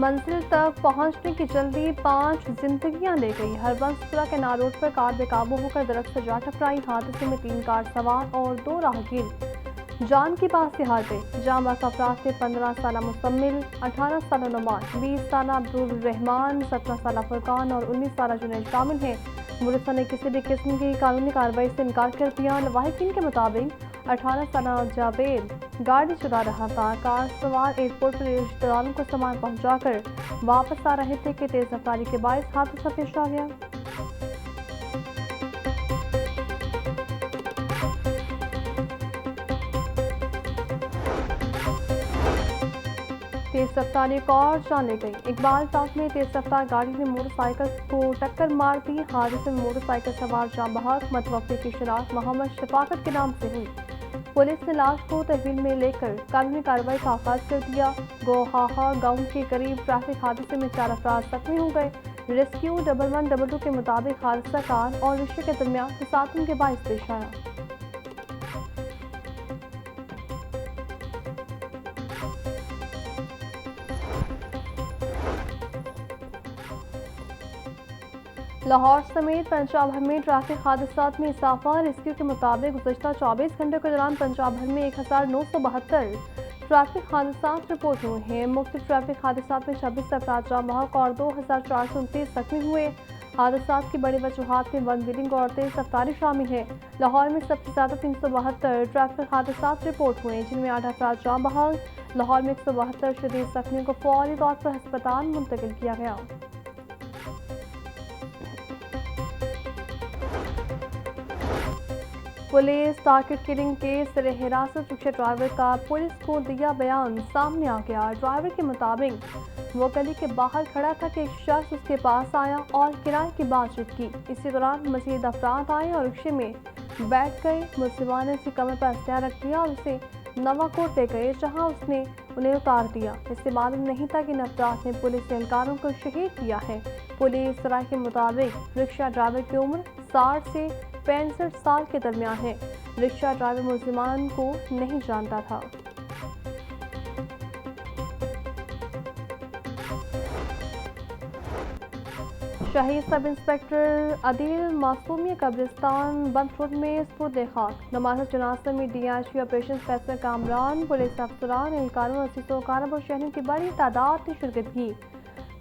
मंजिल तक पहुंचने की जल्दी 5 जिंदगियां ले गई। हरबंसपुरा के नारोड पर कार बेकाबू होकर दरख्त से जा टकराई। हादसे में 3 कार सवार और 2 राहगीर जान की बात से हार गए। जाम बाग अफराद में 15 साला मुसम्मिल, 18 साला नुमान, 20 साला अब्दुल रहमान, 17 साला फुरकान और 19 साला जुनैद शामिल हैं। मुरस्सा ने किसी भी किस्म की कानूनी कार्रवाई से इनकार कर दिया। लवाहिकीन के मुताबिक 18 साला जावेद गाड़ी चला रहा था। कार सवार एयरपोर्ट पर रिश्तेदारों को सामान पहुंचाकर वापस आ रहे थे कि तेज रफ्तारी के बायस हादसा पेश आ गया। तेज रफ्तारी एक और जान ले गई। इकबाल टॉप में तेज रफ्तार गाड़ी ने मोटरसाइकिल को टक्कर मार दी। हादसे में मोटरसाइकिल सवार जाम बहक मतवक्फी की शनाख्त मोहम्मद शफाकत के नाम से हुई। पुलिस ने लाश को तहवील में लेकर कानूनी कार्रवाई का आगाज कर दिया। गोहाहा गांव के करीब ट्रैफिक हादसे में 4 अफराद जख्मी हो गए। रेस्क्यू 1112 के मुताबिक हादसा कार और रिक्शे के दरमियान तसादम के बायस पेश आया। लाहौर समेत पंजाब भर में ट्रैफिक हादसात में इजाफा। रेस्क्यू के मुताबिक गुज़श्ता 24 घंटे के दौरान पंजाब भर में 1972 ट्रैफिक हादसात रिपोर्ट हुए हैं। मुख्तलिफ ट्रैफिक हादसात में 26 अफराद जाम बहक और 2429 जख्मी हुए। हादसात की बड़ी वजूहात में वन व्हीलिंग और तेज रफ्तारी शामिल है। लाहौर में सबसे ज़्यादा 372 ट्रैफिक हादसात रिपोर्ट हुए, जिनमें 8 अफराद जाम बहक। लाहौर में 172 शदीद जख्मियों को फौरी तौर पर अस्पताल मुंतकिल किया गया। पुलिस टारगेट किलिंग केस से हिरासत रिक्शा ड्राइवर का पुलिस को दिया बयान सामने आ गया। ड्राइवर के मुताबिक वो गली के बाहर खड़ा था कि एक शख्स उसके पास आया और किराए की बातचीत की। इसी दौरान मजीद अफराद आए और रिक्शे में बैठ गए। मुलजिमान ने उसकी कमर पर हथियार रख दिया और उसे नवाकोट ले गए, जहां उसने उन्हें उतार दिया। इससे मालूम नहीं था कि इन अफराद ने पुलिस एहलकारों को शहीद किया है। पुलिस राय के मुताबिक रिक्शा ड्राइवर की उम्र 60 से 65 साल के दरमियान है। रिक्शा ड्राइवर मुलजिमान को नहीं जानता था। शहीद सब इंस्पेक्टर अदील मासूमिया कब्रिस्तान बंद रोड में सुपुर्द खाक। नमाज जनाजा में DIG operation Faisal Kamran, police अफसरान, एहलकारों, अजीजों, कारब और शहरियों की बड़ी तादाद ने शिरकत की।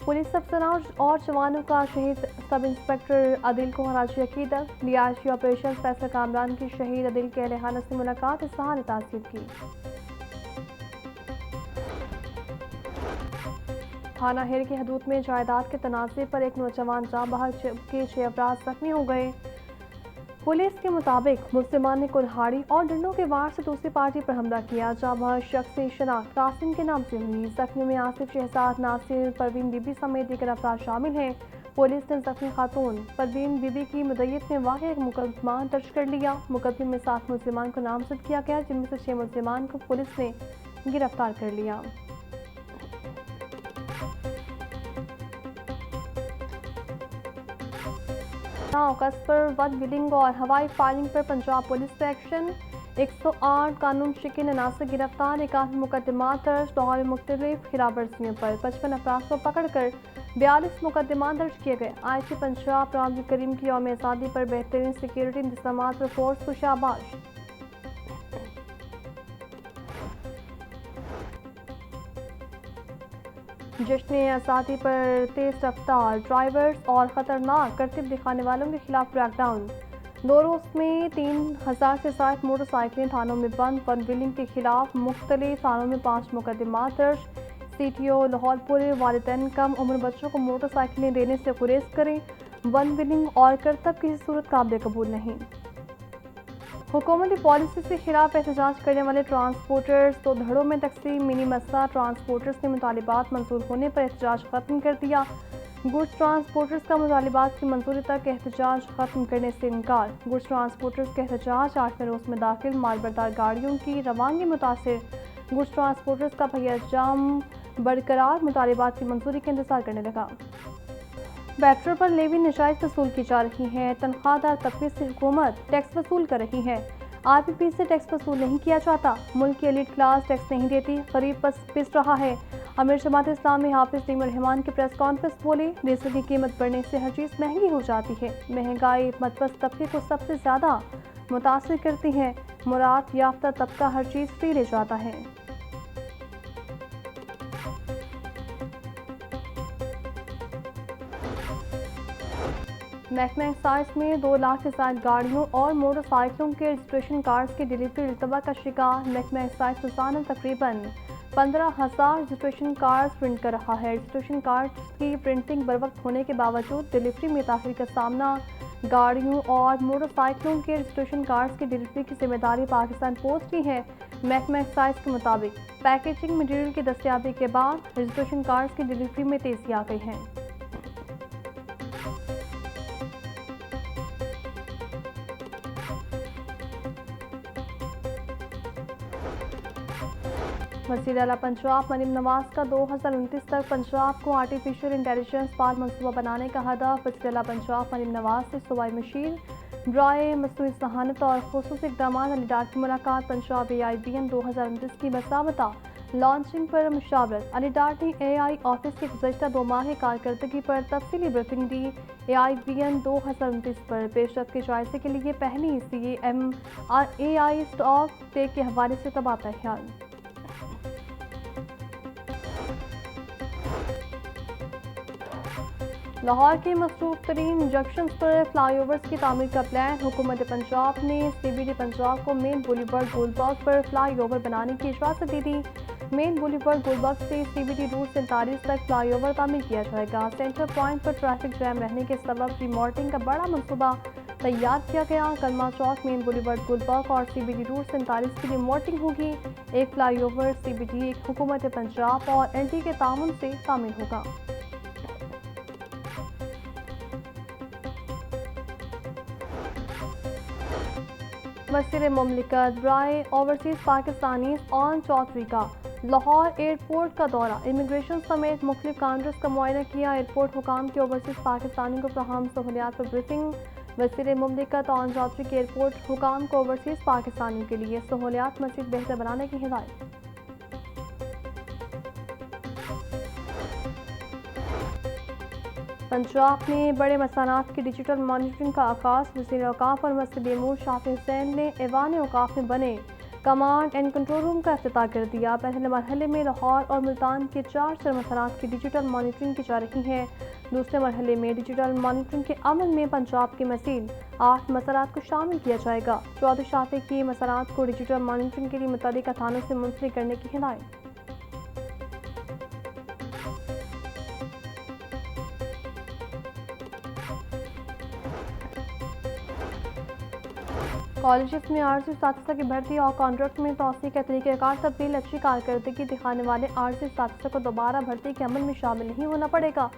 पुलिस अफसरान और जवानों का शहीद सब इंस्पेक्टर अदील को खराज अकीदत। डीआईजी ऑपरेशन फैसल कामरान की शहीद अदील के अहले खाना से मुलाकात, इज़हार ताज़ियत की। थाना हेर की हदूद में जायदाद के तनाज़े पर एक नौजवान जाँ बहक के 6 अफराद जख्मी हो गए। पुलिस के मुताबिक मुल्जिमान ने कुल्हाड़ी और डंडों के वार से दूसरी पार्टी पर हमला किया। जाँ बहक शख्स की शनाख्त कासिम के नाम से हुई। जख्मी में आसिफ, शहजाद, नासिर, परवीन बीबी समेत दीगर अफराद शामिल हैं। पुलिस ने जख्मी खातून परवीन बीबी की मुद्दत में वाक़ई मुकदमा दर्ज कर लिया। मुकदमे में 7 मुल्जिमान को नामजद किया गया, जिनमें से 6 मुल्जिमान को पुलिस ने गिरफ्तार कर लिया। अगस्त पर वन व्हीलिंग और हवाई फायरिंग पर पंजाब पुलिस से एक्शन। 108 कानून शिकिन अनासर गिरफ्तार, 51 मुकदमा दर्ज। लाहौर में मुख्तलिफ खिलाफवर्जियों पर 55 अफराद को पकड़कर 42 मुकदमा दर्ज किए गए। आईजी पंजाब राम करीम की यौम आज़ादी पर बेहतरीन सिक्योरिटी इंतजाम पर फोर्स को शाबाश। जश्न आज़ादी पर तेज रफ्तार ड्राइवर्स और ख़तरनाक करतब दिखाने वालों के खिलाफ क्रैकडाउन। 2 रोज़ में 3000 से ज़ायद मोटरसाइकिलें थानों में बंद। वन व्हीलिंग के खिलाफ मुख्तलिफ थानों में 5 मुकदमा दर्ज। सीटीओ लाहौरपुर वालिदैन कम उम्र बच्चों को मोटरसाइकिलें देने से गुरेज करें। वन व्हीलिंग और करतब किसी सूरत काबिल कबूल नहीं। हुकूमती पॉलिसी के खिलाफ एहतजाज करने वाले ट्रांसपोर्टर्स 2 धड़ों में तकसीम। मिनी मसला ट्रांसपोर्टर्स ने मुतालिबात मंजूर होने पर एहतजाज खत्म कर दिया। गुड्स ट्रांसपोर्टर्स का मुतालिबात की मंजूरी तक एहतजाज खत्म करने से इनकार। गुड्स ट्रांसपोर्टर्स का एहतजाज 8वें रोज में दाखिल। मालबरदार गाड़ियों की रवानगी मुतासिर। गुड्स ट्रांसपोर्टर्स का भैया जाम बरकरार, मुतालिबात की मंजूरी का इंतजार करने लगा। पेट्रोल पर लेवी नाजायज वसूल की जा रही है। तनख्वाहदार तबके से हुकूमत टैक्स वसूल कर रही है। आरपीपी से टैक्स वसूल नहीं किया जाता। मुल्क की एलिट क्लास टैक्स नहीं देती, गरीब बस पिस रहा है। अमीर जमात इस्लामी हाफिज नईमुर रहमान की प्रेस कॉन्फ्रेंस बोले, डीजल की कीमत बढ़ने से हर चीज़ महंगी हो जाती है। महंगाई मतवस्त तबके को सबसे ज़्यादा मुतासिर करती है। मुराद याफ्ता तबका हर चीज़ फ्री ले जाता है। महकमा एक्साइज में 2 लाख से ज़ायद गाड़ियों और मोटरसाइकिलों के रजिस्ट्रेशन कार्ड्स की डिलीवरी इल्तवा का शिकार। महकमा एक्साइज रोजाना तकरीबन 15,000 रजिस्ट्रेशन कार्ड्स प्रिंट कर रहा है। रजिस्ट्रेशन कार्ड्स की प्रिंटिंग बरवक्त होने के बावजूद डिलीवरी में ताखिर का सामना। गाड़ियों और मोटरसाइकिलों के रजिस्ट्रेशन कार्ड्स की डिलीवरी की जिम्मेदारी पाकिस्तान पोस्ट की है। महकमा एक्साइज के मुताबिक पैकेजिंग मटीरियल की दस्तयाबी के बाद रजिस्ट्रेशन कार्ड्स की डिलीवरी में तेजी आ गई है। वज़ीर आला पंजाब मरीम नवाज का 2029 तक पंजाब को आर्टिफिशियल इंटेलिजेंस पार्क मंसूबा बनाने का हदफ। वज़ीर आला पंजाब मरीम नवाज से सूबाई मशीर ड्राई मसनूई जहानत और खुसूसी इक़दाम अलीडार की मुलाकात। पंजाब AIBN 2029 की बसावता लॉन्चिंग पर मुशावरत। अलीडार ने AI ऑफिस की गुज़श्ता 2 माह की कारकर्दगी पर तफसीली ब्रीफिंग दी। AIBN 2029 पर पेशरफ्त के जायजे के लिए पहली CAM AI स्टॉक टेक के हवाले से तबादला ख्याल। लाहौर के मसरूफ तरीन जंक्शंस पर फ्लाईओवर्स की तामीर का प्लान। हुकूमत पंजाब ने CBD पंजाब को मेन बुलीवर्ड गोलबाग पर फ्लाईओवर बनाने की इजाज़त दी थी। मेन बुलीवर्ड गोलबाग से CBD रूट 47 तक फ्लाईओवर तामीर किया जाएगा। सेंटर पॉइंट पर ट्रैफिक जैम रहने के सबब रिमॉडलिंग का बड़ा मनसूबा तैयार किया गया। कलमा चौक मेन बुलीवर्ड गोलबाग और CBD रूट 47 की रिमॉडलिंग होगी। एक फ्लाईओवर CBD एक हुकूमत पंजाब और LD के ताउन से तामीर होगा। वज़ीर मुमलिकत बराए ओवरसीज़ पाकिस्तानी ऑन चौधरी का लाहौर एयरपोर्ट का दौरा। इमिग्रेशन समेत मुख्तलिफ काउंटर्स का मुआयना किया। एयरपोर्ट हुकाम की ओवरसीज़ पाकिस्तानी को फराहम सहूलियात पर ब्रीफिंग। वज़ीर मुमलिकत ऑन चौधरी के एयरपोर्ट हुकाम को ओवरसीज़ पाकिस्तानियों के लिए सहूलियात मज़ीद बेहतर बनाने की हिदायत। पंजाब में बड़े मसानात की डिजिटल मॉनिटरिंग का आगाज़। वज़ीर औकाफ और मस्जिद नूर शाफी हुसैन ने ऐवान औकाफ में बने कमांड एंड कंट्रोल रूम का इफ्तिताह कर दिया। पहले मरहले में लाहौर और मुल्तान के 4 मसानात की डिजिटल मॉनिटरिंग की जा रही है। दूसरे मरहले में डिजिटल मॉनिटरिंग के अमल में पंजाब के मज़ीद 8 मसानात को शामिल किया जाएगा। चौधरी शाफी की मसानात को डिजिटल मॉनिटरिंग के लिए मुतल्लिका थानों से मुंसलिक करने की हिदायत। कॉलेज में आर्जी साथिसा की भर्ती और कॉन्ट्रैक्ट में तोसी का तरीक़ाकार तब्दील। अच्छी कारकर्दगी दिखाने वाले आर्जी साथिसा को दोबारा भर्ती के अमल में शामिल नहीं होना पड़ेगा।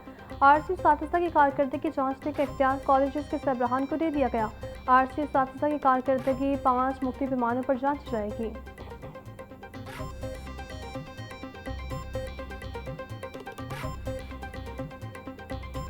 आर्जी साथिसा की कारकर्दगी जांचने का इख्तियार कॉलेज के सरबराहान को दे दिया गया। आर्जी साथिसा की कारकर्दगी 5 मुख्तलिफ पैमानों पर जांची जाएगी।